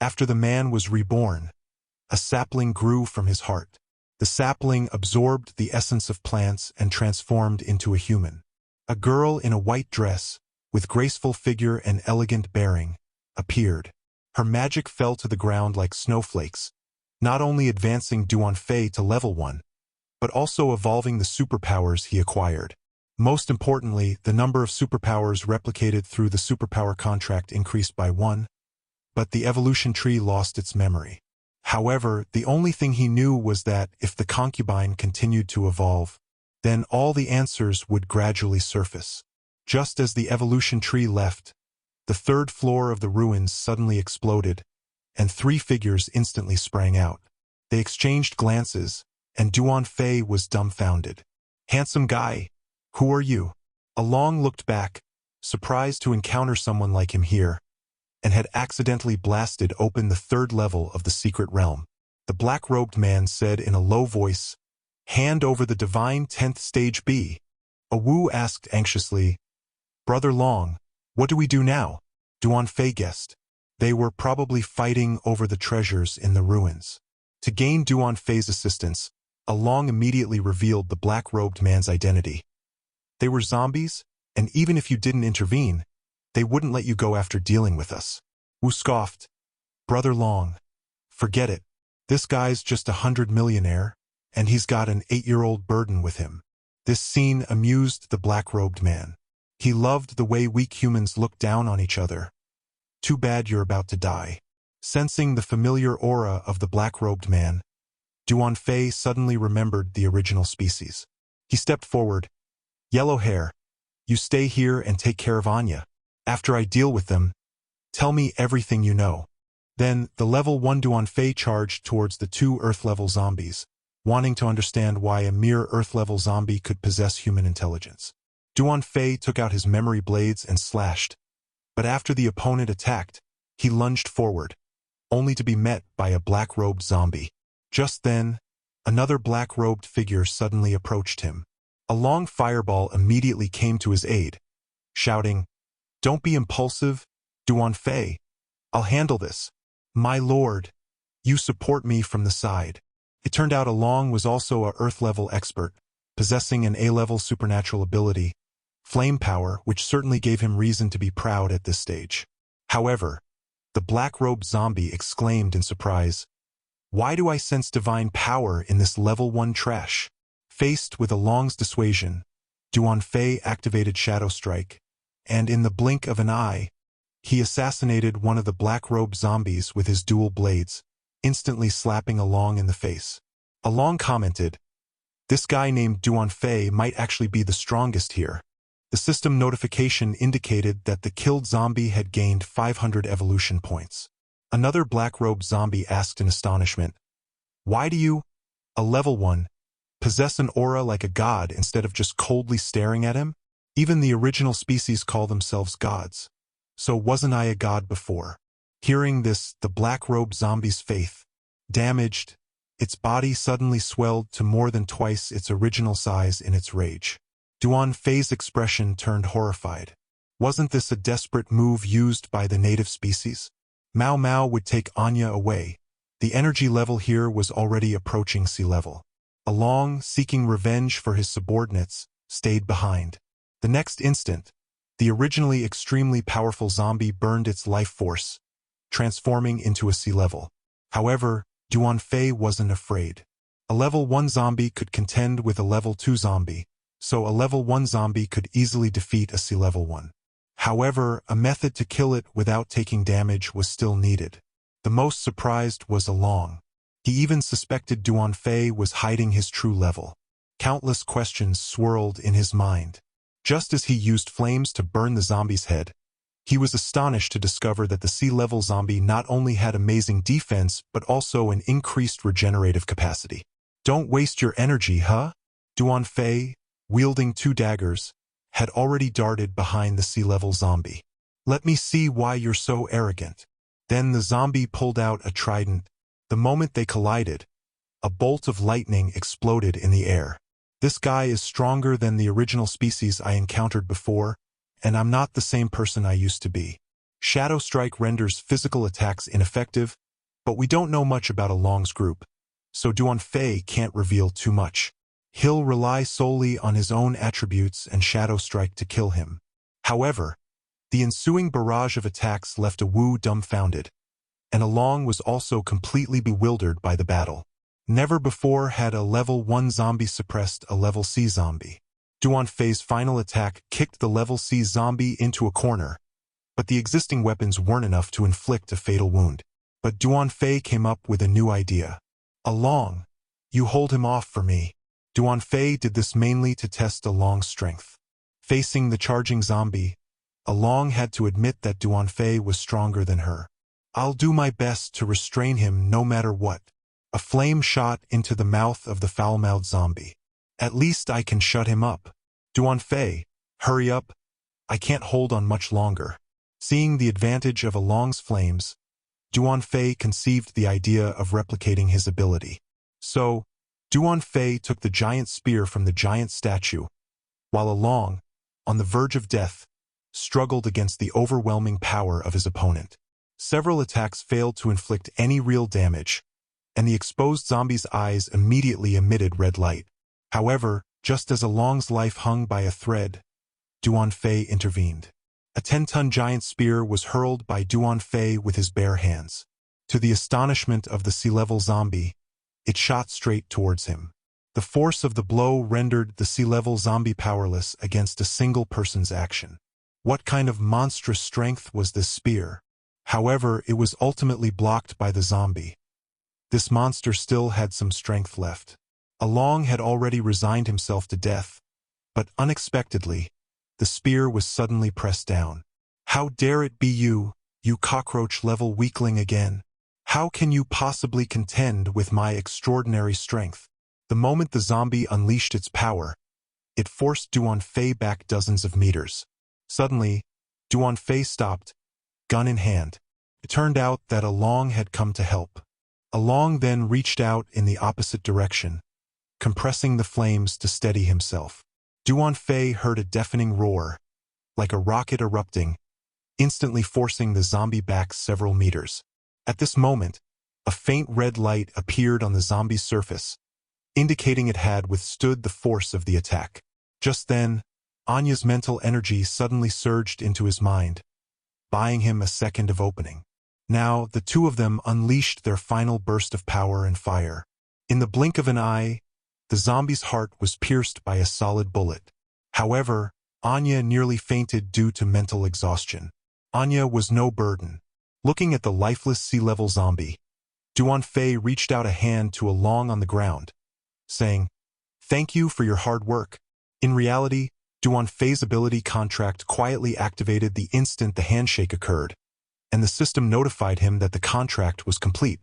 After the man was reborn, a sapling grew from his heart. The sapling absorbed the essence of plants and transformed into a human. A girl in a white dress, with graceful figure and elegant bearing, appeared. Her magic fell to the ground like snowflakes, not only advancing Duanfei to level 1, but also evolving the superpowers he acquired. Most importantly, the number of superpowers replicated through the superpower contract increased by 1, but the evolution tree lost its memory. However, the only thing he knew was that if the concubine continued to evolve, then all the answers would gradually surface. Just as the evolution tree left, the third floor of the ruins suddenly exploded, and 3 figures instantly sprang out. They exchanged glances, and Duanfei was dumbfounded. "Handsome guy, who are you?" Along looked back, surprised to encounter someone like him here, and had accidentally blasted open the 3rd level of the secret realm. The black-robed man said in a low voice, "Hand over the divine 10th stage B." Wu asked anxiously, "Brother Long, what do we do now?" Duanfei guessed. They were probably fighting over the treasures in the ruins. To gain Duanfei's assistance, Along immediately revealed the black-robed man's identity. They were zombies, and even if you didn't intervene, they wouldn't let you go after dealing with us. Wu scoffed, "Brother Long, forget it. This guy's just 100 millionaire, and he's got an 8-year-old burden with him." This scene amused the black-robed man. He loved the way weak humans look down on each other. "Too bad you're about to die." Sensing the familiar aura of the black-robed man, Duanfei suddenly remembered the original species. He stepped forward. "Yellow hair, you stay here and take care of Anya. After I deal with them, tell me everything you know." Then, the level 1 Duanfei charged towards the 2 Earth-level zombies, wanting to understand why a mere Earth-level zombie could possess human intelligence. Duanfei took out his memory blades and slashed, but after the opponent attacked, he lunged forward, only to be met by a black-robed zombie. Just then, another black-robed figure suddenly approached him. A long fireball immediately came to his aid, shouting, "Don't be impulsive, Duanfei. I'll handle this. My lord, you support me from the side." It turned out Along was also a Earth-level expert, possessing an A-level supernatural ability, flame power, which certainly gave him reason to be proud at this stage. However, the black-robed zombie exclaimed in surprise, "Why do I sense divine power in this level 1 trash?" Faced with Along's dissuasion, Duanfei activated Shadow Strike, and in the blink of an eye, he assassinated one of the black-robed zombies with his dual blades, instantly slapping Along in the face. Along commented, "This guy named Duanfei might actually be the strongest here." The system notification indicated that the killed zombie had gained 500 evolution points. Another black-robed zombie asked in astonishment, "Why do you, a level 1, possess an aura like a god instead of just coldly staring at him? Even the original species call themselves gods. So wasn't I a god before?" Hearing this, the black-robed zombie's faith, damaged, its body suddenly swelled to more than twice its original size in its rage. Duanfei's expression turned horrified. Wasn't this a desperate move used by the native species? Mao Mao would take Anya away. The energy level here was already approaching sea level. Along, seeking revenge for his subordinates, stayed behind. The next instant, the originally extremely powerful zombie burned its life force, transforming into a sea level. However, Duanfei wasn't afraid. A level 1 zombie could contend with a level 2 zombie, so a level 1 zombie could easily defeat a sea level 1. However, a method to kill it without taking damage was still needed. The most surprised was Along. He even suspected Duanfei was hiding his true level. Countless questions swirled in his mind. Just as he used flames to burn the zombie's head, he was astonished to discover that the sea-level zombie not only had amazing defense but also an increased regenerative capacity. "Don't waste your energy, huh?" Duanfei, wielding 2 daggers, had already darted behind the sea-level zombie. "Let me see why you're so arrogant." Then the zombie pulled out a trident. The moment they collided, a bolt of lightning exploded in the air. "This guy is stronger than the original species I encountered before, and I'm not the same person I used to be." Shadow Strike renders physical attacks ineffective, but we don't know much about Along's group, so Duan Fei can't reveal too much. He'll rely solely on his own attributes and Shadow Strike to kill him. However, the ensuing barrage of attacks left a Wu dumbfounded, and Along was also completely bewildered by the battle. Never before had a level 1 zombie suppressed a level C zombie. Duan Fei's final attack kicked the level C zombie into a corner, but the existing weapons weren't enough to inflict a fatal wound. But Duan Fei came up with a new idea. Along, you hold him off for me. Duan Fei did this mainly to test Along's strength. Facing the charging zombie, Along had to admit that Duan Fei was stronger than her. I'll do my best to restrain him no matter what. A flame shot into the mouth of the foul-mouthed zombie. At least I can shut him up. Duan Fei, hurry up. I can't hold on much longer. Seeing the advantage of Along's flames, Duan Fei conceived the idea of replicating his ability. So, Duan Fei took the giant spear from the giant statue, while Along, on the verge of death, struggled against the overwhelming power of his opponent. Several attacks failed to inflict any real damage, and the exposed zombie's eyes immediately emitted red light. However, just as Along's life hung by a thread, Duan Fei intervened. A 10-ton giant spear was hurled by Duan Fei with his bare hands. To the astonishment of the sea-level zombie, it shot straight towards him. The force of the blow rendered the sea-level zombie powerless against a single person's action. What kind of monstrous strength was this spear? However, it was ultimately blocked by the zombie. This monster still had some strength left. Along had already resigned himself to death, but unexpectedly, the spear was suddenly pressed down. How dare it be you, you cockroach-level weakling again? How can you possibly contend with my extraordinary strength? The moment the zombie unleashed its power, it forced Duan Fei back dozens of meters. Suddenly, Duan Fei stopped, gun in hand. It turned out that Along had come to help. Along then reached out in the opposite direction, compressing the flames to steady himself. Duan Fei heard a deafening roar, like a rocket erupting, instantly forcing the zombie back several meters. At this moment, a faint red light appeared on the zombie's surface, indicating it had withstood the force of the attack. Just then, Anya's mental energy suddenly surged into his mind, buying him a second of opening. Now, the two of them unleashed their final burst of power and fire. In the blink of an eye, the zombie's heart was pierced by a solid bullet. However, Anya nearly fainted due to mental exhaustion. Anya was no burden. Looking at the lifeless sea-level zombie, Duan Fei reached out a hand to Along on the ground, saying, "Thank you for your hard work." In reality, Duan Fei's ability contract quietly activated the instant the handshake occurred, and the system notified him that the contract was complete.